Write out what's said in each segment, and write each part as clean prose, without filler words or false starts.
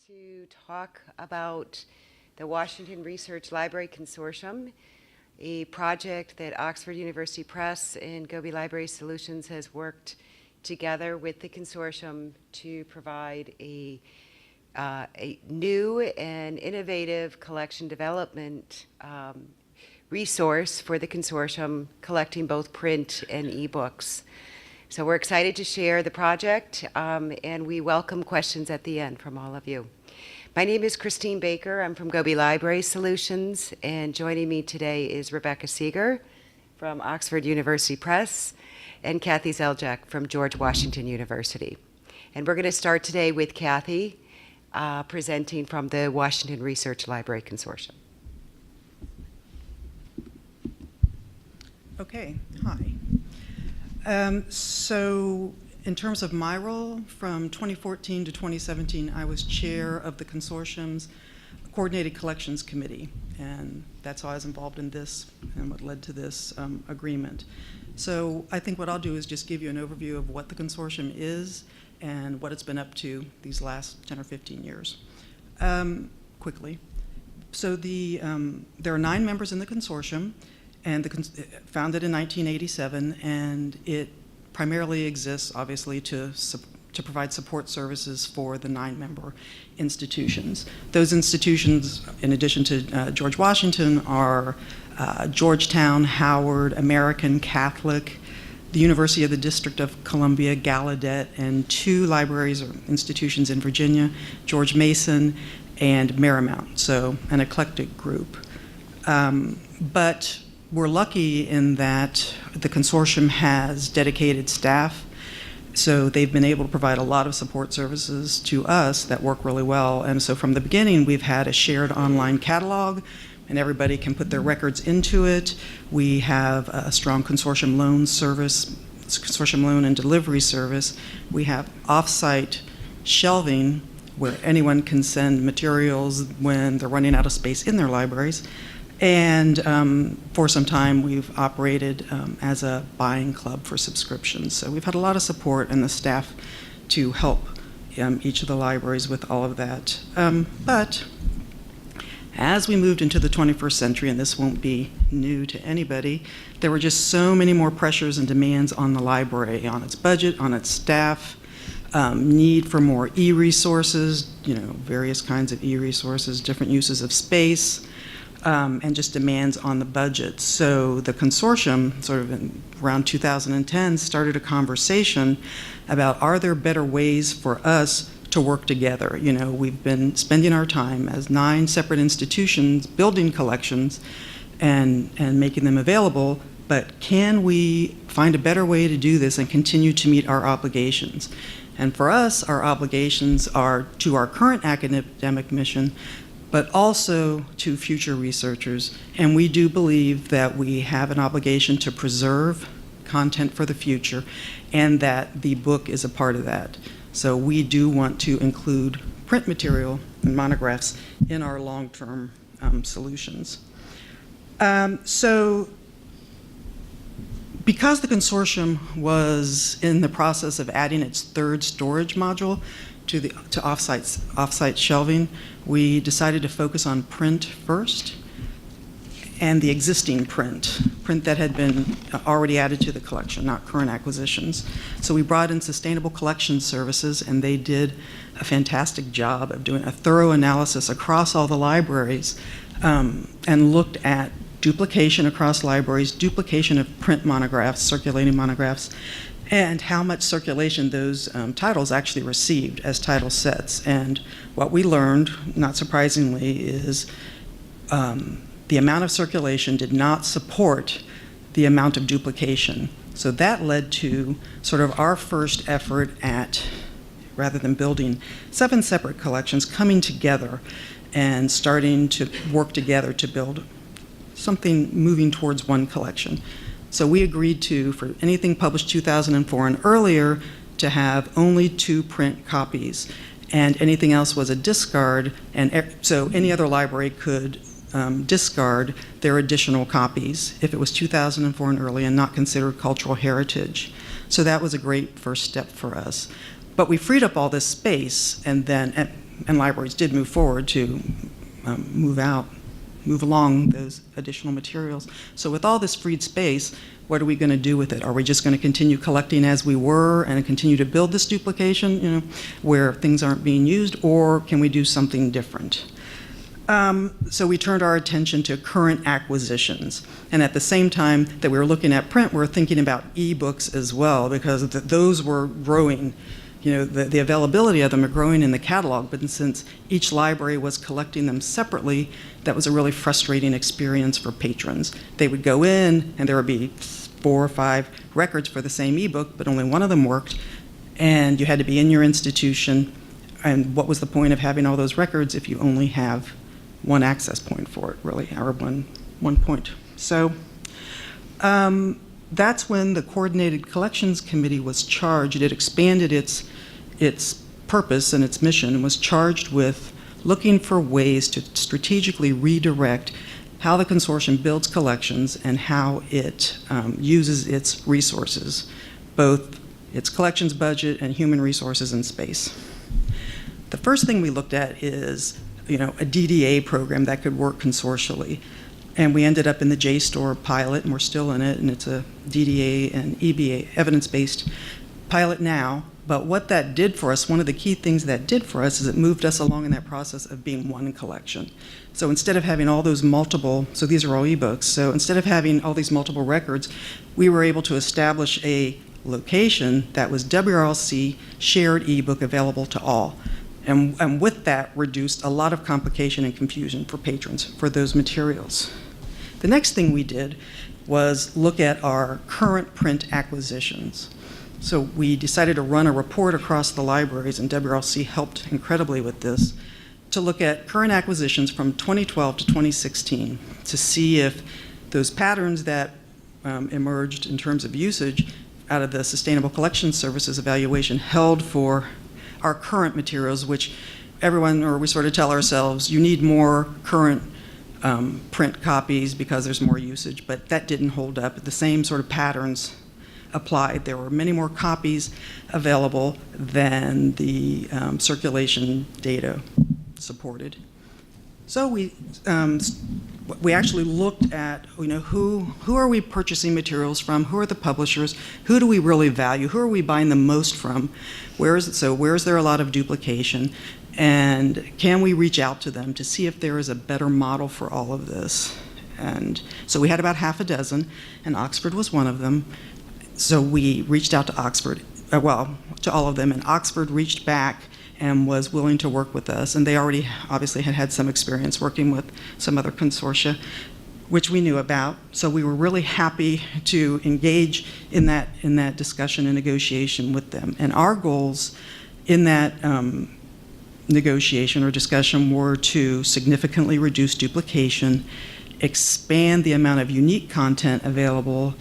to talk about the Washington Research Library Consortium, a project that Oxford University Press and GOBI Library Solutions has worked together with the consortium to provide a new and innovative collection development resource for the consortium, collecting both print and ebooks. So we're excited to share the project, and we welcome questions at the end from all of you. My name is Christine Baker. I'm from GOBI Library Solutions, and joining me today is Rebecca Seeger from Oxford University Press and Kathy Zeljak from George Washington University. And we're going to start today with Kathy presenting from the Washington Research Library Consortium. Okay, hi. So in terms of my role, from 2014 to 2017, I was chair of the consortium's Coordinated Collections Committee, and that's how I was involved in this and what led to this agreement. So I think what I'll do is just give you an overview of what the consortium is and what it's been up to these last 10 or 15 years. Quickly. So there are 9 members in the consortium, and founded in 1987, and it primarily exists, obviously, to provide support services for the 9-member institutions. Those institutions, in addition to George Washington, are Georgetown, Howard, American Catholic, the University of the District of Columbia, Gallaudet, and 2 libraries or institutions in Virginia, George Mason and Marymount, so an eclectic group. But we're lucky in that the consortium has dedicated staff, so they've been able to provide a lot of support services to us that work really well. And so from the beginning, we've had a shared online catalog, and everybody can put their records into it. We have a strong consortium loan service, consortium loan and delivery service. We have off-site shelving, where anyone can send materials when they're running out of space in their libraries. And for some time, we've operated as a buying club for subscriptions. So we've had a lot of support and the staff to help each of the libraries with all of that. But as we moved into the 21st century, and this won't be new to anybody, there were just so many more pressures and demands on the library, on its budget, on its staff, need for more e-resources, various kinds of e-resources, different uses of space, and just demands on the budget. So the consortium, sort of around 2010, started a conversation about, are there better ways for us to work together? We've been spending our time as 9 separate institutions building collections and making them available, but can we find a better way to do this and continue to meet our obligations? And for us, our obligations are to our current academic mission, but also to future researchers. And we do believe that we have an obligation to preserve content for the future, and that the book is a part of that. So we do want to include print material and monographs in our long-term solutions. So because the consortium was in the process of adding its 3rd storage module to off-site shelving, we decided to focus on print first, and the existing print that had been already added to the collection, not current acquisitions. So we brought in Sustainable Collections Services, and they did a fantastic job of doing a thorough analysis across all the libraries, and looked at duplication across libraries, duplication of print monographs, circulating monographs, and how much circulation those titles actually received as title sets. And what we learned, not surprisingly, is the amount of circulation did not support the amount of duplication. So that led to sort of our first effort at, rather than building 7 separate collections, coming together and starting to work together to build something moving towards one collection. So we agreed to, for anything published 2004 and earlier, to have only 2 print copies, and anything else was a discard, and so any other library could discard their additional copies if it was 2004 and early and not considered cultural heritage. So that was a great first step for us. But we freed up all this space, and then and libraries did move forward to move along those additional materials. So with all this freed space, what are we going to do with it? Are we just going to continue collecting as we were and continue to build this duplication, where things aren't being used, or can we do something different? So we turned our attention to current acquisitions. And at the same time that we were looking at print, we were thinking about eBooks as well, because those were growing. The availability of them are growing in the catalog, but since each library was collecting them separately, that was a really frustrating experience for patrons. They would go in, and there would be 4 or 5 records for the same ebook, but only one of them worked, and you had to be in your institution. And what was the point of having all those records if you only have one access point for it, really, or one point? So that's when the Coordinated Collections Committee was charged. It expanded its purpose and its mission, and was charged with looking for ways to strategically redirect how the consortium builds collections and how it uses its resources, both its collections budget and human resources and space. The first thing we looked at is a DDA program that could work consortially. And we ended up in the JSTOR pilot, and we're still in it, and it's a DDA and EBA, evidence-based pilot now. But what that did for us, one of the key things that did for us, is it moved us along in that process of being one collection. So instead of having all those multiple, so these are all ebooks, so instead of having all these multiple records, we were able to establish a location that was WRLC Shared eBook available to all. And with that, reduced a lot of complication and confusion for patrons for those materials. The next thing we did was look at our current print acquisitions. So we decided to run a report across the libraries, and WRLC helped incredibly with this, to look at current acquisitions from 2012 to 2016 to see if those patterns that emerged in terms of usage out of the Sustainable Collection Services evaluation held for our current materials, which we sort of tell ourselves, you need more current print copies because there's more usage, but that didn't hold up. The same sort of patterns applied. There were many more copies available than the circulation data supported. So we actually looked at, who are we purchasing materials from? Who are the publishers? Who do we really value? Who are we buying the most from? Where is there a lot of duplication? And can we reach out to them to see if there is a better model for all of this? And so we had about half a dozen, and Oxford was one of them. So we reached out to Oxford, to all of them, and Oxford reached back and was willing to work with us. And they already obviously had some experience working with some other consortia, which we knew about. So we were really happy to engage in that discussion and negotiation with them. And our goals in that negotiation or discussion were to significantly reduce duplication, expand the amount of unique content available,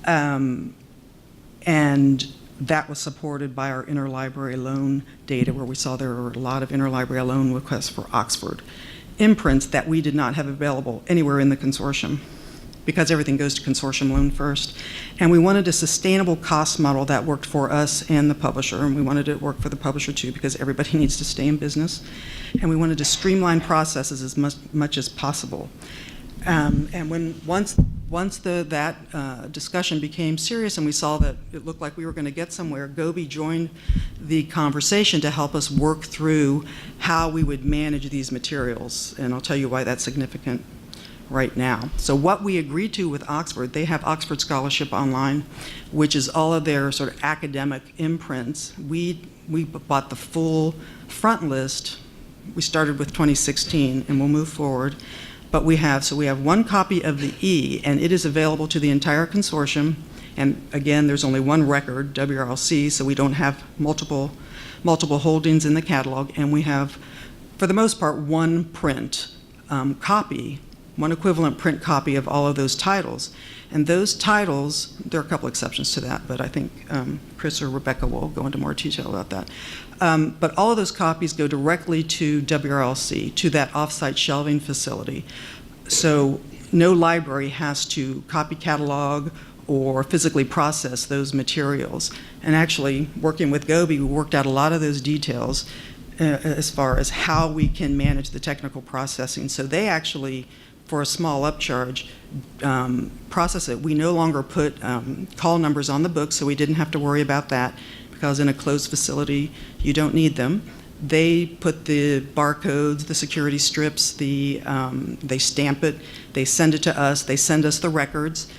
and that was supported by our interlibrary loan data, where we saw there were a lot of interlibrary loan requests for Oxford imprints that we did not have available anywhere in the consortium, because everything goes to consortium loan first. And we wanted a sustainable cost model that worked for us and the publisher, and we wanted it to work for the publisher too, because everybody needs to stay in business. And we wanted to streamline processes as much as possible. And once that discussion became serious and we saw that it looked like we were going to get somewhere, GOBI joined the conversation to help us work through how we would manage these materials. And I'll tell you why that's significant right now. So what we agreed to with Oxford, they have OxfordScholarship Online, which is all of their sort of academic imprints. We bought the full front list. We started with 2016, and we'll move forward. But we have one copy of the E, and it is available to the entire consortium. And again, there's only one record, WRLC, so we don't have multiple holdings in the catalog. And we have, for the most part, one print copy, one equivalent print copy of all of those titles. And those titles, there are a couple exceptions to that, but I think Chris or Rebecca will go into more detail about that. But all of those copies go directly to WRLC, to that offsite shelving facility. So no library has to copy catalog or physically process those materials. And actually, working with GOBI, we worked out a lot of those details. as far as how we can manage the technical processing. So they actually, for a small upcharge, process it. We no longer put call numbers on the book, so we didn't have to worry about that, because in a closed facility, you don't need them. They put the barcodes, the security strips, they stamp it, they send it to us, they send us the records,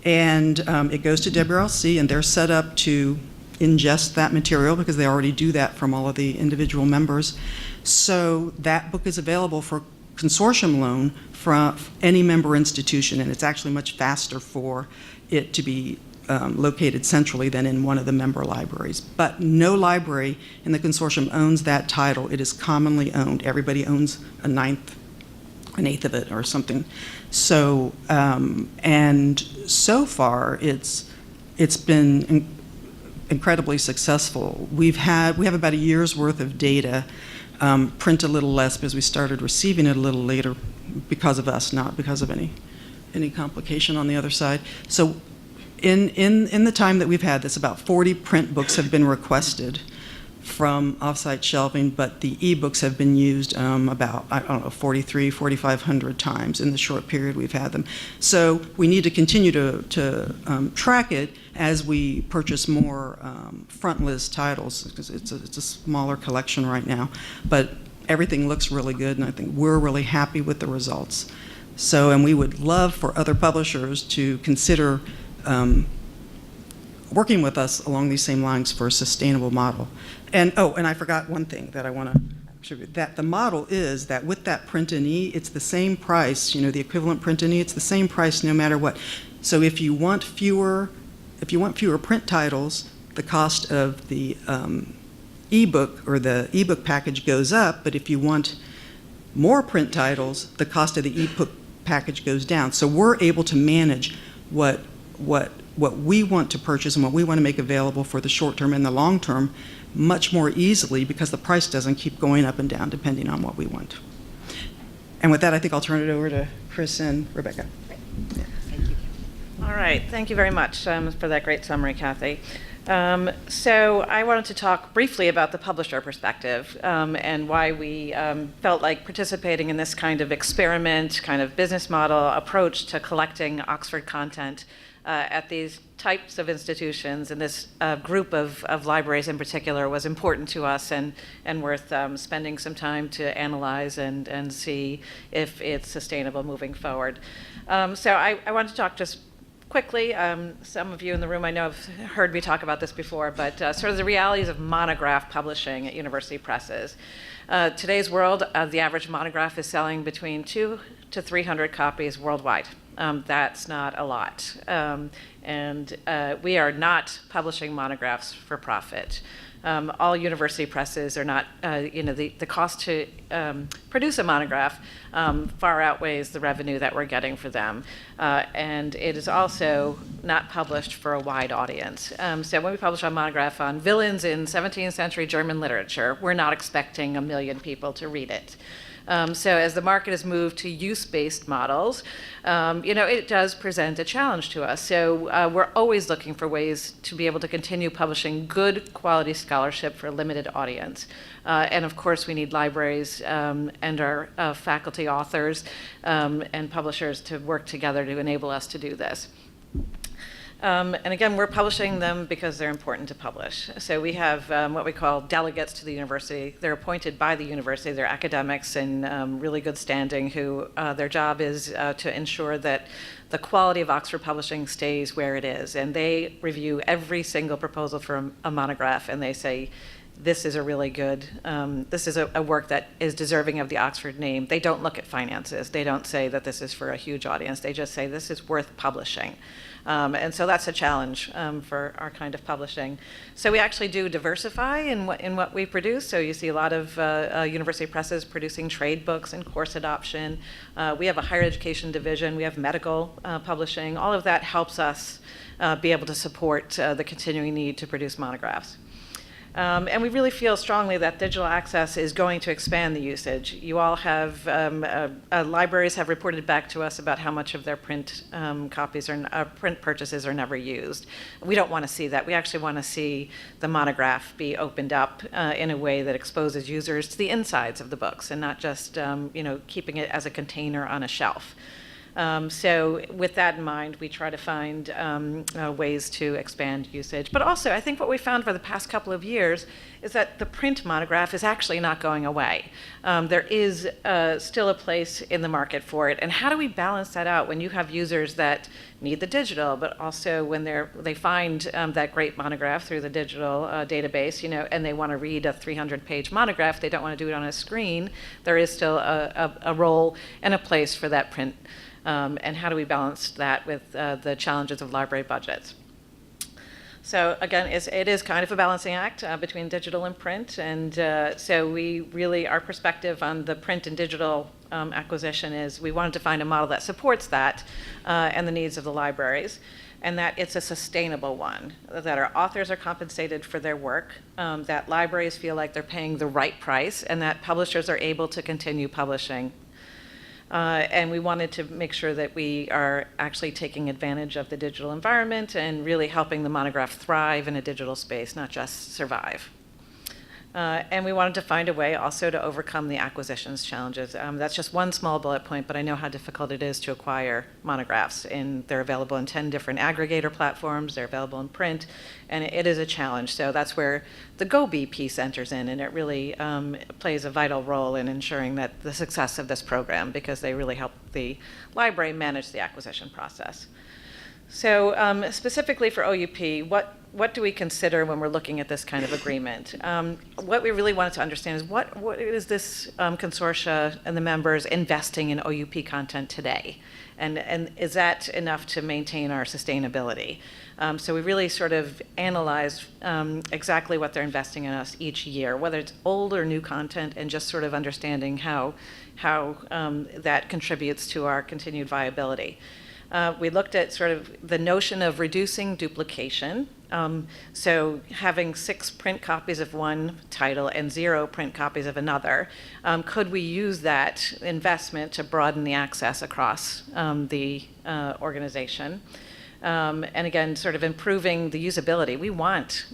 and it goes to WRLC, and they're set up to ingest that material because they already do that from all of the individual members. So that book is available for consortium loan from any member institution, and it's actually much faster for it to be located centrally than in one of the member libraries. But no library in the consortium owns that title. It is commonly owned. Everybody owns an eighth of it or something. So, and so far it's been incredibly successful. We have about a year's worth of data, print a little less because we started receiving it a little later because of us, not because of any complication on the other side. So in the time that we've had this, about 40 print books have been requested from offsite shelving, but the ebooks have been used about, 4,500 times in the short period we've had them. So we need to continue to track it as we purchase more front list titles, because it's a smaller collection right now. But everything looks really good, and I think we're really happy with the results. So, and we would love for other publishers to consider working with us along these same lines for a sustainable model. And and I forgot one thing that I want to attribute, that the model is that with that print in E, it's the same price, the equivalent print in E, it's the same price no matter what. So if you want fewer print titles, the cost of the ebook or the ebook package goes up, but if you want more print titles, the cost of the ebook package goes down. So we're able to manage what we want to purchase and what we want to make available for the short term and the long term much more easily, because the price doesn't keep going up and down depending on what we want. And with that, I think I'll turn it over to Chris and Rebecca. Thank you. All right, thank you very much for that great summary, Kathy. So I wanted to talk briefly about the publisher perspective and why we felt like participating in this kind of experiment, kind of business model approach to collecting Oxford content at these types of institutions, and this group of libraries in particular was important to us and worth spending some time to analyze and see if it's sustainable moving forward. So I want to talk just quickly. Some of you in the room I know have heard me talk about this before, but sort of the realities of monograph publishing at university presses. Today's world, the average monograph is selling between 200 to 300 copies worldwide. That's not a lot. And we are not publishing monographs for profit. All university presses are not, the cost to produce a monograph far outweighs the revenue that we're getting for them. And it is also not published for a wide audience. So when we publish a monograph on villains in 17th century German literature, we're not expecting 1 million people to read it. So as the market has moved to use-based models, it does present a challenge to us. So we're always looking for ways to be able to continue publishing good quality scholarship for a limited audience. And of course, we need libraries and our faculty authors and publishers to work together to enable us to do this. And again, we're publishing them because they're important to publish. So we have what we call delegates to the university. They're appointed by the university. They're academics in really good standing who their job is to ensure that the quality of Oxford publishing stays where it is. And they review every single proposal for a monograph, and they say, this is a really good, this is a work that is deserving of the Oxford name. They don't look at finances. They don't say that this is for a huge audience. They just say this is worth publishing. And so that's a challenge for our kind of publishing. So we actually do diversify in what we produce. So you see a lot of university presses producing trade books and course adoption. We have a higher education division. We have medical publishing. All of that helps us be able to support the continuing need to produce monographs. And we really feel strongly that digital access is going to expand the usage. You all have, libraries have reported back to us about how much of their print copies or print purchases are never used. We don't want to see that. We actually want to see the monograph be opened up in a way that exposes users to the insides of the books and not just, keeping it as a container on a shelf. So with that in mind, we try to find ways to expand usage. But also, I think what we found for the past couple of years is that the print monograph is actually not going away. There is still a place in the market for it. And how do we balance that out when you have users that need the digital, but also when they find that great monograph through the digital database, and they want to read a 300-page monograph, they don't want to do it on a screen, there is still a role and a place for that print. And how do we balance that with the challenges of library budgets? So again, it is kind of a balancing act between digital and print. And so we really, our perspective on the print and digital acquisition is we wanted to find a model that supports that and the needs of the libraries, and that it's a sustainable one, that our authors are compensated for their work, that libraries feel like they're paying the right price, and that publishers are able to continue publishing. And we wanted to make sure that we are actually taking advantage of the digital environment and really helping the monograph thrive in a digital space, not just survive. And we wanted to find a way also to overcome the acquisitions challenges. That's just one small bullet point, but I know how difficult it is to acquire monographs. And they're available in 10 different aggregator platforms. They're available in print, and it is a challenge. So that's where the GOBI piece enters in, and it really plays a vital role in ensuring that the success of this program, because they really help the library manage the acquisition process. So specifically for OUP, what do we consider when we're looking at this kind of agreement? What we really wanted to understand is what is this consortia and the members investing in OUP content today? And is that enough to maintain our sustainability? So we really sort of analyzed exactly what they're investing in us each year, whether it's old or new content, and just sort of understanding how that contributes to our continued viability. We looked at sort of the notion of reducing duplication. So having 6 print copies of one title and 0 print copies of another, could we use that investment to broaden the access across the organization? And again, sort of improving the usability. We want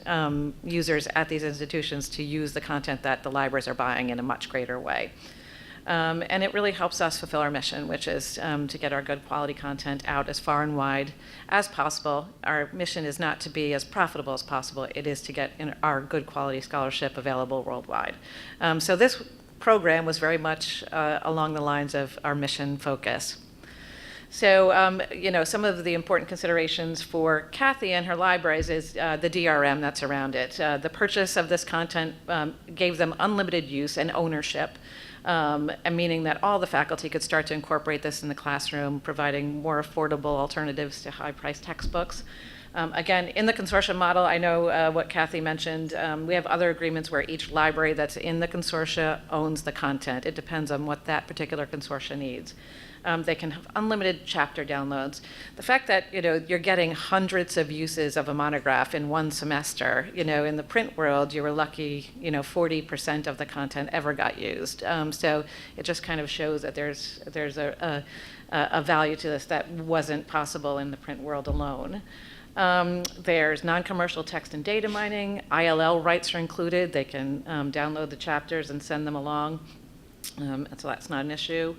users at these institutions to use the content that the libraries are buying in a much greater way. And it really helps us fulfill our mission, which is to get our good quality content out as far and wide as possible. Our mission is not to be as profitable as possible. It is to get our good quality scholarship available worldwide. So this program was very much along the lines of our mission focus. So, some of the important considerations for Kathy and her libraries is the DRM that's around it. The purchase of this content gave them unlimited use and ownership. And meaning that all the faculty could start to incorporate this in the classroom, providing more affordable alternatives to high-priced textbooks. Again, in the consortium model, I know what Kathy mentioned, we have other agreements where each library that's in the consortia owns the content. It depends on what that particular consortia needs. They can have unlimited chapter downloads. The fact that you're getting hundreds of uses of a monograph in one semester, in the print world, you were lucky 40% of the content ever got used. So it just kind of shows that there's a value to this that wasn't possible in the print world alone. There's non-commercial text and data mining. ILL rights are included. They can download the chapters and send them along. So that's not an issue.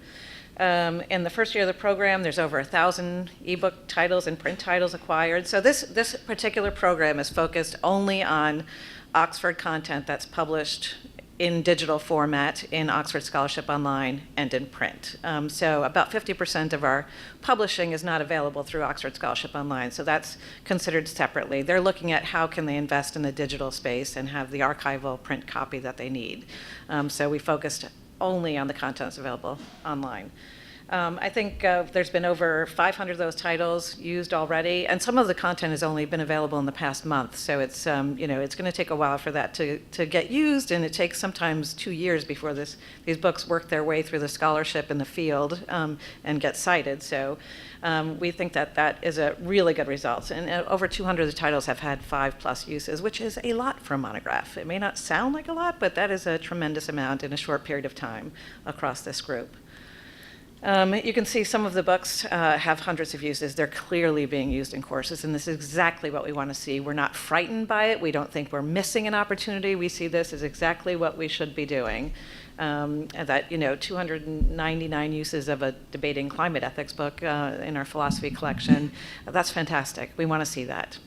In the first year of the program, there's over 1,000 ebook titles and print titles acquired. So this particular program is focused only on Oxford content that's published in digital format in Oxford Scholarship Online and in print. So about 50% of our publishing is not available through Oxford Scholarship Online, so that's considered separately. They're looking at how can they invest in the digital space and have the archival print copy that they need. So we focused only on the contents available online. I think there's been over 500 of those titles used already, and some of the content has only been available in the past month. So it's it's going to take a while for that to get used, and it takes sometimes 2 years before these books work their way through the scholarship in the field and get cited. So we think that is a really good result. And over 200 of the titles have had 5+ uses, which is a lot for a monograph. It may not sound like a lot, but that is a tremendous amount in a short period of time across this group. You can see some of the books have hundreds of uses. They're clearly being used in courses, and this is exactly what we want to see. We're not frightened by it. We don't think we're missing an opportunity. We see this as exactly what we should be doing. And that, 299 uses of a debating climate ethics book in our philosophy collection, that's fantastic. We want to see that.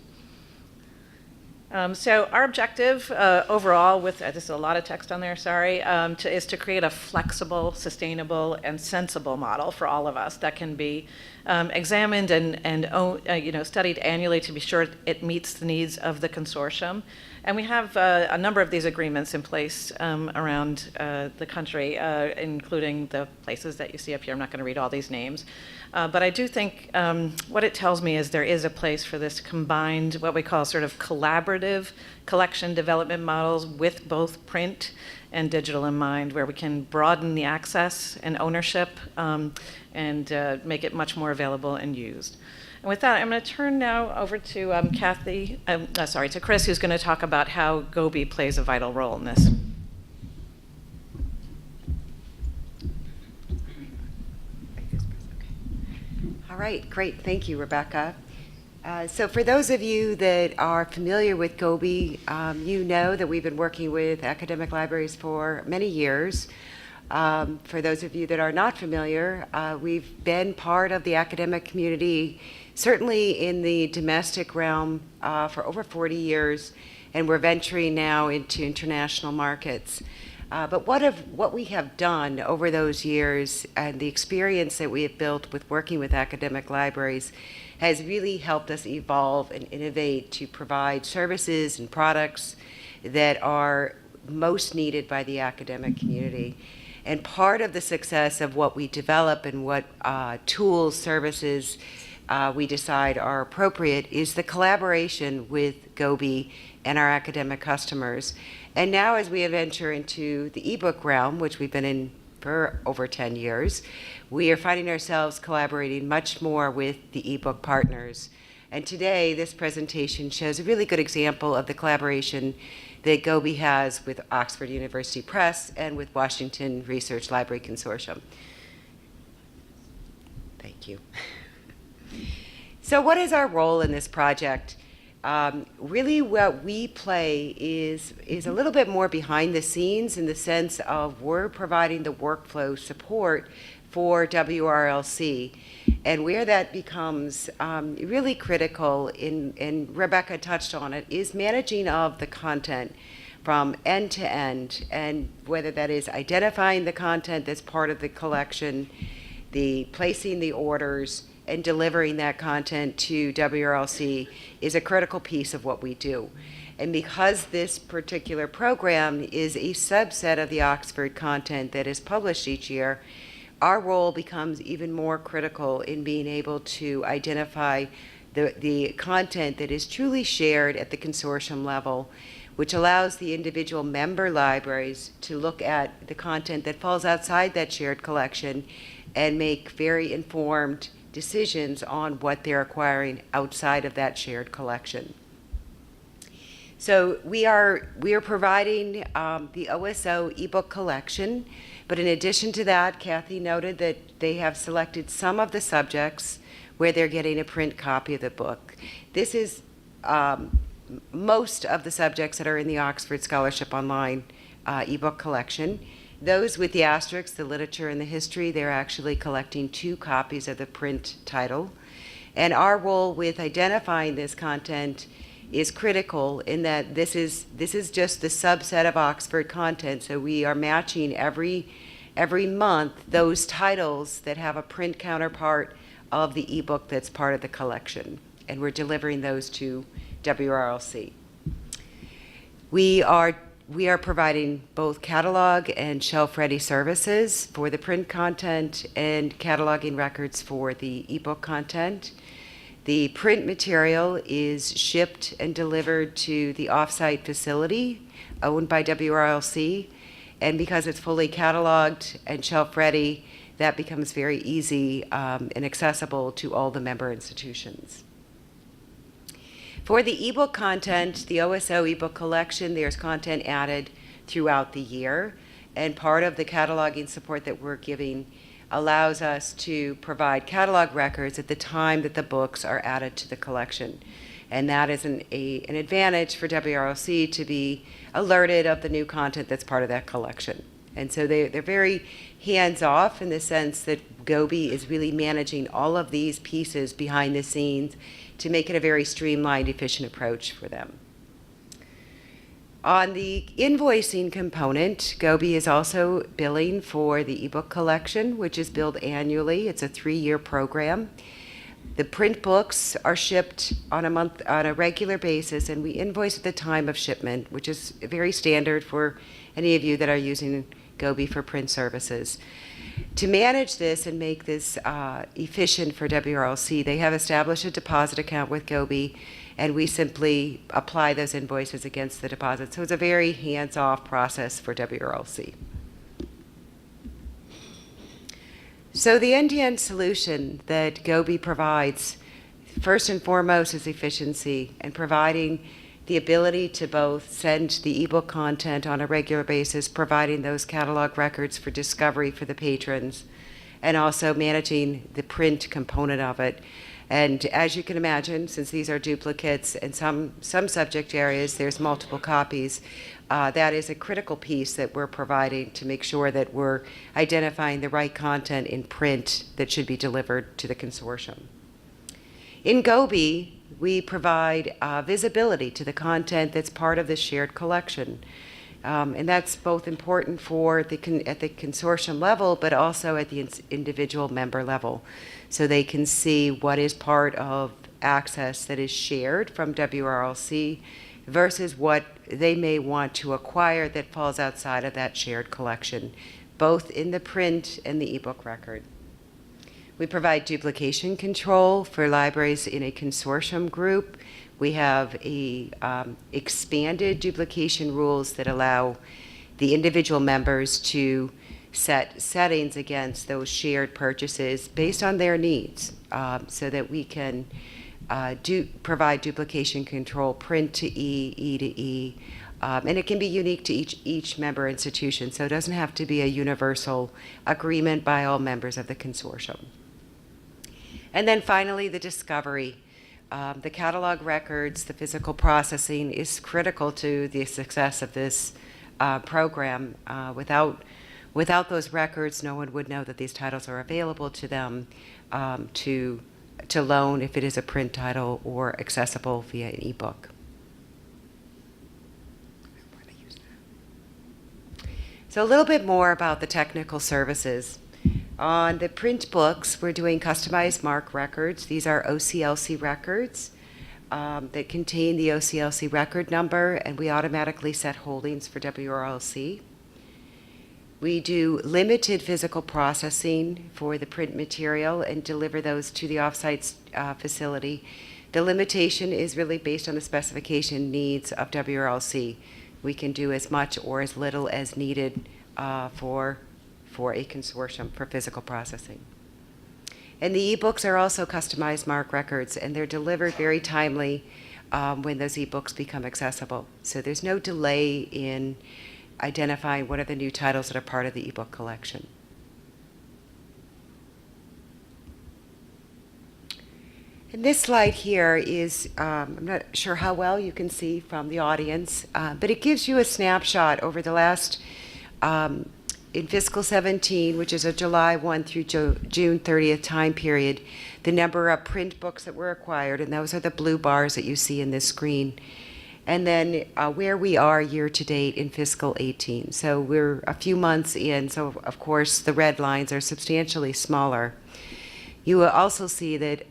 So our objective overall, with this is a lot of text on there, sorry, is to create a flexible, sustainable, and sensible model for all of us that can be examined and studied annually to be sure it meets the needs of the consortium. And we have a number of these agreements in place around the country, including the places that you see up here. I'm not going to read all these names. But I do think what it tells me is there is a place for this combined, what we call sort of collaborative collection development models with both print and digital in mind, where we can broaden the access and ownership and make it much more available and used. And with that, I'm going to turn now over to to Chris, who's going to talk about how GOBI plays a vital role in this. All right, great. Thank you, Rebecca. So for those of you that are familiar with GOBI, you know that we've been working with academic libraries for many years. For those of you that are not familiar, we've been part of the academic community, certainly in the domestic realm, for over 40 years, and we're venturing now into international markets. But what we have done over those years and the experience that we have built with working with academic libraries has really helped us evolve and innovate to provide services and products that are most needed by the academic community. And part of the success of what we develop and what tools, services we decide are appropriate is the collaboration with GOBI and our academic customers. And now as we venture into the eBook realm, which we've been in for over 10 years, we are finding ourselves collaborating much more with the eBook partners. And today, this presentation shows a really good example of the collaboration that GOBI has with Oxford University Press and with Washington Research Library Consortium. Thank you. So what is our role in this project? Really what we play is a little bit more behind the scenes in the sense of we're providing the workflow support for WRLC. And where that becomes really critical, and Rebecca touched on it, is managing of the content from end to end, and whether that is identifying the content that's part of the collection, the placing the orders, and delivering that content to WRLC is a critical piece of what we do. And because this particular program is a subset of the Oxford content that is published each year, our role becomes even more critical in being able to identify the content that is truly shared at the consortium level, which allows the individual member libraries to look at the content that falls outside that shared collection and make very informed decisions on what they're acquiring outside of that shared collection. So we are providing the OSO ebook collection, but in addition to that, Kathy noted that they have selected some of the subjects where they're getting a print copy of the book. This is most of the subjects that are in the Oxford Scholarship Online ebook collection. Those with the asterisks, the literature and the history, they're actually collecting 2 copies of the print title. And our role with identifying this content is critical in that this is just the subset of Oxford content. So we are matching every month those titles that have a print counterpart of the ebook that's part of the collection. And we're delivering those to WRLC. We are we are providing both catalog and shelf-ready services for the print content and cataloging records for the ebook content. The print material is shipped and delivered to the off-site facility owned by WRLC, and because it's fully cataloged and shelf-ready, that becomes very easy and accessible to all the member institutions. For the ebook content, the OSO ebook collection, there's content added throughout the year, and part of the cataloging support that we're giving allows us to provide catalog records at the time that the books are added to the collection. And that is an advantage for WRLC to be alerted of the new content that's part of that collection. And so they're very hands-off in the sense that GOBI is really managing all of these pieces behind the scenes to make it a very streamlined, efficient approach for them. On the invoicing component, GOBI is also billing for the ebook collection, which is billed annually. It's a 3-year program. The print books are shipped on a regular basis, and we invoice at the time of shipment, which is very standard for any of you that are using GOBI for print services. To manage this and make this efficient for WRLC, they have established a deposit account with GOBI, and we simply apply those invoices against the deposit. So it's a very hands-off process for WRLC. So the end-to-end solution that GOBI provides, first and foremost, is efficiency and providing the ability to both send the ebook content on a regular basis, providing those catalog records for discovery for the patrons, and also managing the print component of it. And as you can imagine, since these are duplicates and some subject areas, there's multiple copies, that is a critical piece that we're providing to make sure that we're identifying the right content in print that should be delivered to the consortium. In GOBI, we provide visibility to the content that's part of the shared collection. And that's both important for at the consortium level, but also at the individual member level. So they can see what is part of access that is shared from WRLC versus what they may want to acquire that falls outside of that shared collection, both in the print and the ebook record. We provide duplication control for libraries in a consortium group. We have expanded duplication rules that allow the individual members to set settings against those shared purchases based on their needs, so that we can provide duplication control, print to E, E to E, and it can be unique to each member institution, so it doesn't have to be a universal agreement by all members of the consortium. And then finally, the discovery. The catalog records, the physical processing is critical to the success of this program. Without those records, no one would know that these titles are available to them to loan if it is a print title or accessible via an ebook. So a little bit more about the technical services. On the print books, we're doing customized MARC records. These are OCLC records that contain the OCLC record number, and we automatically set holdings for WRLC. We do limited physical processing for the print material and deliver those to the offsite facility. The limitation is really based on the specification needs of WRLC. We can do as much or as little as needed for a consortium for physical processing. And the ebooks are also customized MARC records, and they're delivered very timely when those ebooks become accessible. So there's no delay in identifying what are the new titles that are part of the ebook collection. And this slide here is, I'm not sure how well you can see from the audience, but it gives you a snapshot over the last in fiscal 17, which is a July 1 through June 30th time period, the number of print books that were acquired, and those are the blue bars that you see in this screen. And then where we are year to date in fiscal 18. So we're a few months in, so of course the red lines are substantially smaller. You will also see that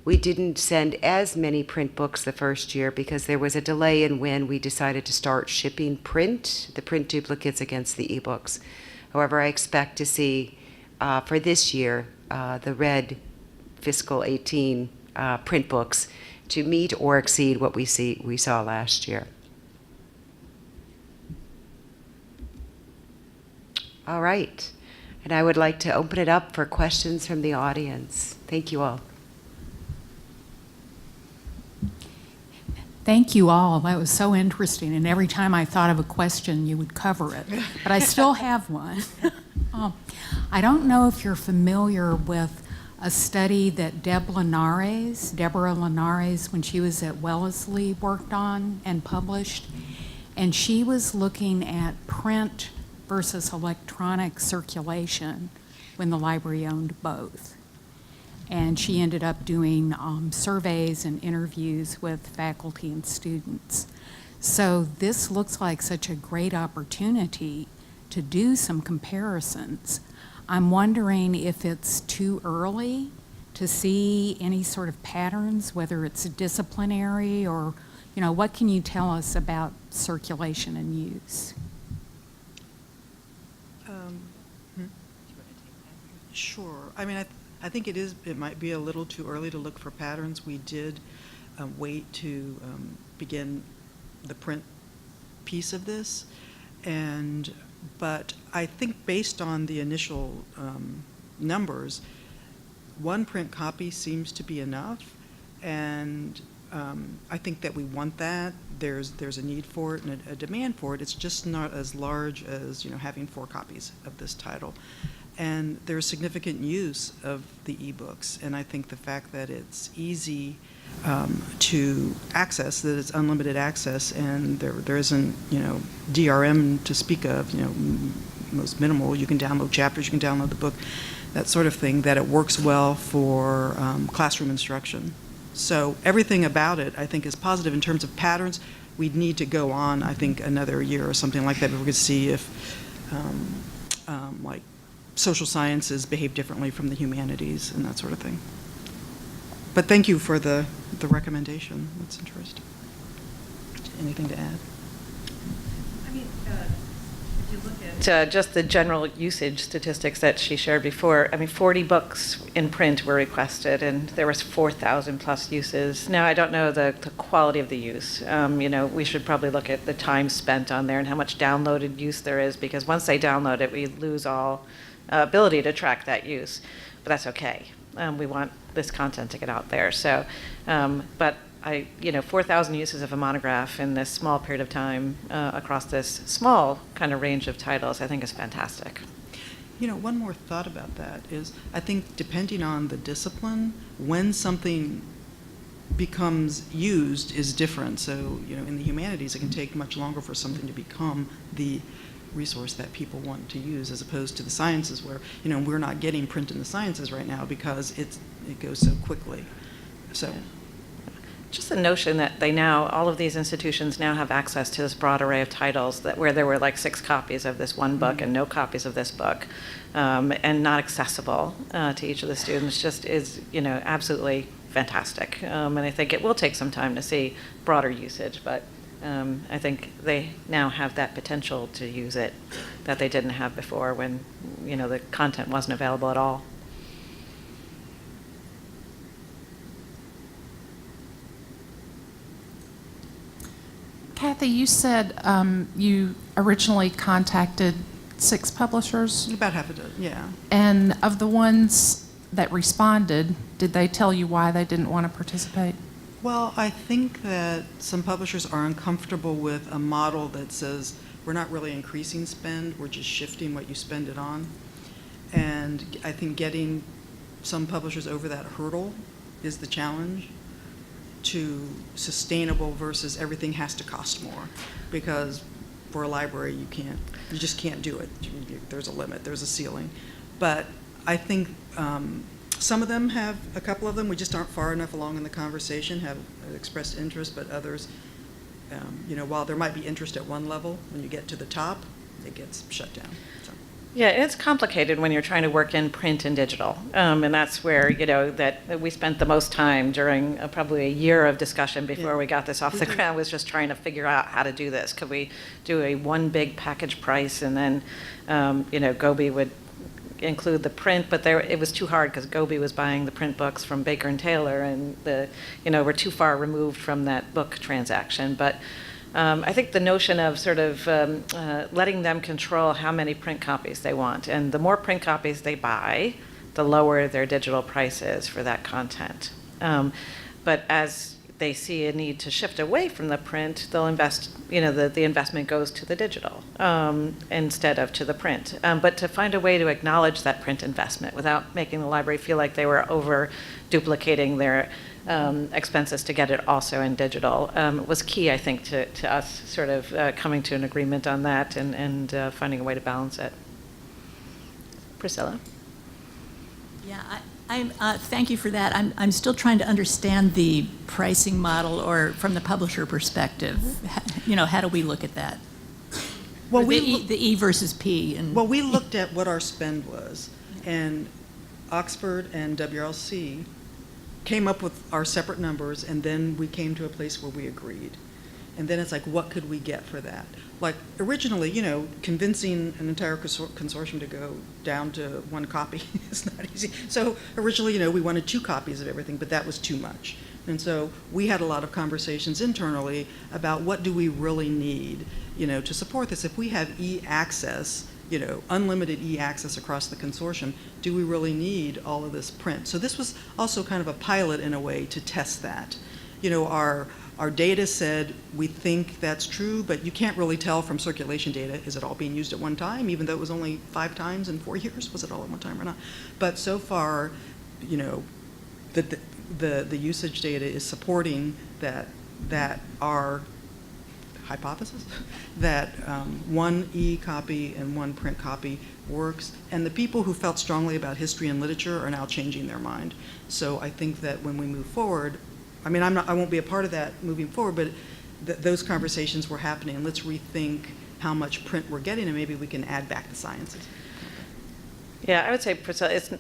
We didn't send as many print books the first year because there was a delay in when we decided to start shipping the print duplicates against the ebooks. However, I expect to see for this year the red fiscal 18 print books to meet or exceed what we saw last year. All right. And I would like to open it up for questions from the audience. Thank you all. Thank you all. That was so interesting. And every time I thought of a question, you would cover it. But I still have one. I don't know if you're familiar with a study that Deborah Linares, when she was at Wellesley, worked on and published. And she was looking at print versus electronic circulation when the library owned both. And she ended up doing surveys and interviews with faculty and students. So this looks like such a great opportunity to do some comparisons. I'm wondering if it's too early to see any sort of patterns, whether it's disciplinary or, what can you tell us about circulation and use? Sure. I mean, I think it might be a little too early to look for patterns. We did wait to begin the print piece of this, but I think based on the initial numbers, one print copy seems to be enough, and I think that we want that. There's a need for it and a demand for it. It's just not as large as having 4 copies of this title. And there's significant use of the ebooks, and I think the fact that it's easy to access, that it's unlimited access, and there isn't DRM to speak of, most minimal. You can download chapters, you can download the book, that sort of thing. That it works well for classroom instruction. So everything about it, I think, is positive. In terms of patterns, we'd need to go on, I think, another year or something like that, but we could see if like social sciences behave differently from the humanities and that sort of thing. But thank you for the recommendation. That's interesting. Anything to add? I mean, if you look at just the general usage statistics that she shared before, 40 books in print were requested, and there was 4,000 plus uses. Now, I don't know the quality of the use. We should probably look at the time spent on there and how much downloaded use there is, because once they download it, we lose all ability to track that use, but that's okay. We want this content to get out there. So, but 4,000 uses of a monograph in this small period of time across this small kind of range of titles, I think is fantastic. One more thought about that is, I think depending on the discipline, when something becomes used is different. So, in the humanities, it can take much longer for something to become the resource that people want to use, as opposed to the sciences where, we're not getting print in the sciences right now because it goes so quickly. So. Yeah. Just the notion that all of these institutions now have access to this broad array of titles, that where there were like 6 copies of this one book and no copies of this book, and not accessible to each of the students, just is, absolutely fantastic. And I think it will take some time to see broader usage, but I think they now have that potential to use it that they didn't have before when, the content wasn't available at all. Kathy, you said you originally contacted 6 publishers. About half a dozen, yeah. And of the ones that responded, did they tell you why they didn't want to participate? Well, I think that some publishers are uncomfortable with a model that says we're not really increasing spend, we're just shifting what you spend it on. And I think getting some publishers over that hurdle is the challenge, to sustainable versus everything has to cost more. Because for a library, you just can't do it. There's a limit, there's a ceiling. But I think some of them a couple of them, we just aren't far enough along in the conversation, have expressed interest, but others, while there might be interest at one level, when you get to the top, it gets shut down. So. Yeah, it's complicated when you're trying to work in print and digital. And that's where, that we spent the most time during probably a year of discussion before we got this off the ground, was just trying to figure out how to do this. Could we do a one big package price, and then, GOBI would include the print, but it was too hard because GOBI was buying the print books from Baker and Taylor, and we're too far removed from that book transaction. But I think the notion of sort of letting them control how many print copies they want, and the more print copies they buy, the lower their digital price is for that content. But as they see a need to shift away from the print, they'll invest, the investment goes to the digital instead of to the print. But to find a way to acknowledge that print investment without making the library feel like they were over duplicating their expenses to get it also in digital was key, I think, to us sort of coming to an agreement on that and finding a way to balance it. Priscilla? Yeah, thank you for that. I'm still trying to understand the pricing model, or from the publisher perspective. How do we look at that? Well, the E versus P. Well, we looked at what our spend was, and Oxford and WRLC came up with our separate numbers, and then we came to a place where we agreed. And then it's like, what could we get for that? Like, originally, convincing an entire consortium to go down to one copy is not easy. So originally, we wanted 2 copies of everything, but that was too much. And so we had a lot of conversations internally about what do we really need, to support this. If we have e-access, unlimited e-access across the consortium, do we really need all of this print? So this was also kind of a pilot in a way to test that. Our data said we think that's true, but you can't really tell from circulation data, is it all being used at one time, even though it was only 5 times in 4 years? Was it all at one time or not? But so far, the usage data is supporting that our hypothesis that one e-copy and one print copy works, and the people who felt strongly about history and literature are now changing their mind. So I think that when we move forward, I won't be a part of that moving forward, but those conversations were happening, and let's rethink how much print we're getting, and maybe we can add back the sciences. Yeah, I would say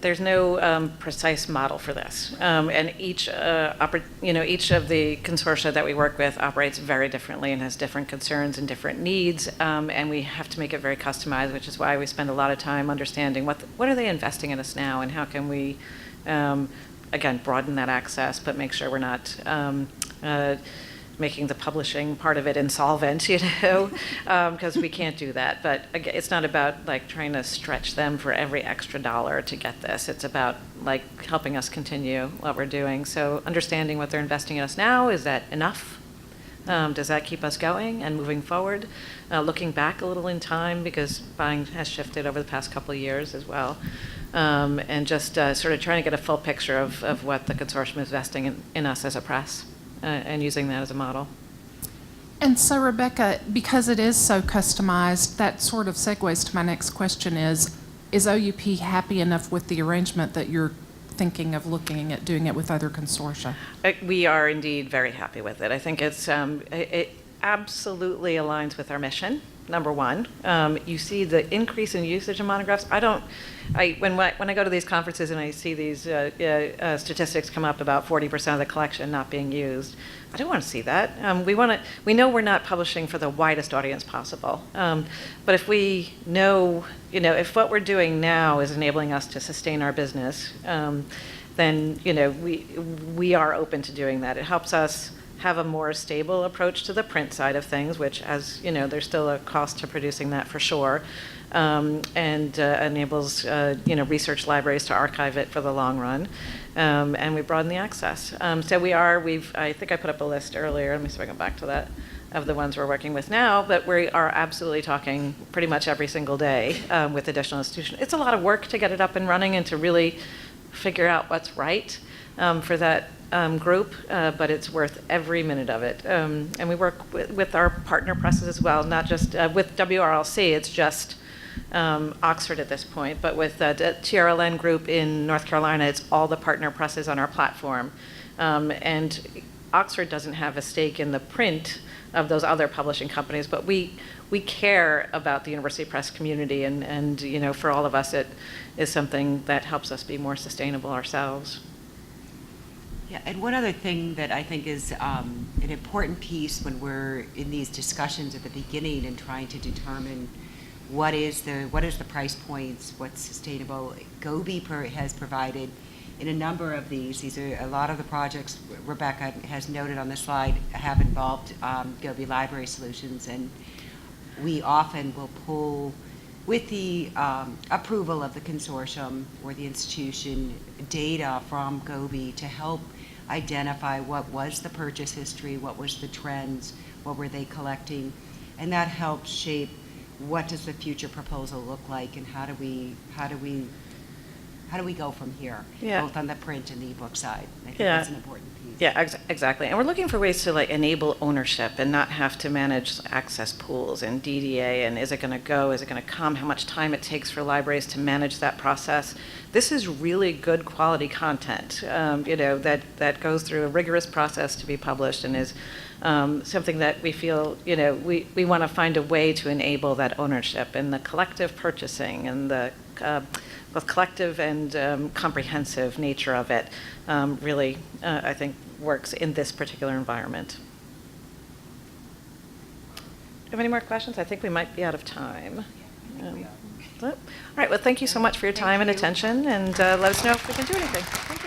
there's no precise model for this, and each of the consortia that we work with operates very differently and has different concerns and different needs, and we have to make it very customized, which is why we spend a lot of time understanding what are they investing in us now, and how can we, again, broaden that access, but make sure we're not making the publishing part of it insolvent, because we can't do that. But again, it's not about trying to stretch them for every extra dollar to get this. It's about helping us continue what we're doing. So understanding what they're investing in us now, is that enough? Does that keep us going and moving forward? Looking back a little in time, because buying has shifted over the past couple of years as well. And just sort of trying to get a full picture of what the consortium is investing in us as a press. And using that as a model. And so, Rebecca, because it is so customized, that sort of segues to my next question is OUP happy enough with the arrangement that you're thinking of looking at doing it with other consortia? We are indeed very happy with it. I think it absolutely aligns with our mission, number one. You see the increase in usage of monographs. When I go to these conferences and I see these statistics come up about 40% of the collection not being used, I don't want to see that. We know we're not publishing for the widest audience possible. But if we know, if what we're doing now is enabling us to sustain our business, then we are open to doing that. It helps us have a more stable approach to the print side of things, which, as there's still a cost to producing that for sure, and enables research libraries to archive it for the long run, and we broaden the access. So I think I put up a list earlier. Let me see if I can go back to that, of the ones we're working with now, but we are absolutely talking pretty much every single day with additional institutions. It's a lot of work to get it up and running and to really figure out what's right for that group, but it's worth every minute of it. And we work with our partner presses as well, not just with WRLC, it's just Oxford at this point, but with the TRLN group in North Carolina, it's all the partner presses on our platform. And Oxford doesn't have a stake in the print of those other publishing companies, but we care about the university press community, and you know, for all of us, it is something that helps us be more sustainable ourselves. Yeah, and one other thing that I think is an important piece when we're in these discussions at the beginning and trying to determine what is the price points, what's sustainable. GOBI has provided in a number of these. These are a lot of the projects Rebecca has noted on the slide have involved GOBI Library Solutions, and we often will pull, with the approval of the consortium or the institution, data from GOBI to help identify what was the purchase history, what was the trends, what were they collecting, and that helps shape what does the future proposal look like, and how do we go from here, Yeah. both on the print and the ebook side. I think Yeah. that's an important piece. Yeah, exactly. And we're looking for ways to like enable ownership and not have to manage access pools and DDA, and is it going to go, is it going to come, how much time it takes for libraries to manage that process. This is really good quality content, you know, that goes through a rigorous process to be published, and is something that we feel, you know, we want to find a way to enable that ownership and the collective purchasing and the both collective and comprehensive nature of it really, I think, works in this particular environment. Do you have any more questions? I think we might be out of time. All right, well, thank you so much for your time and attention, and let us know if we can do anything. Thank you.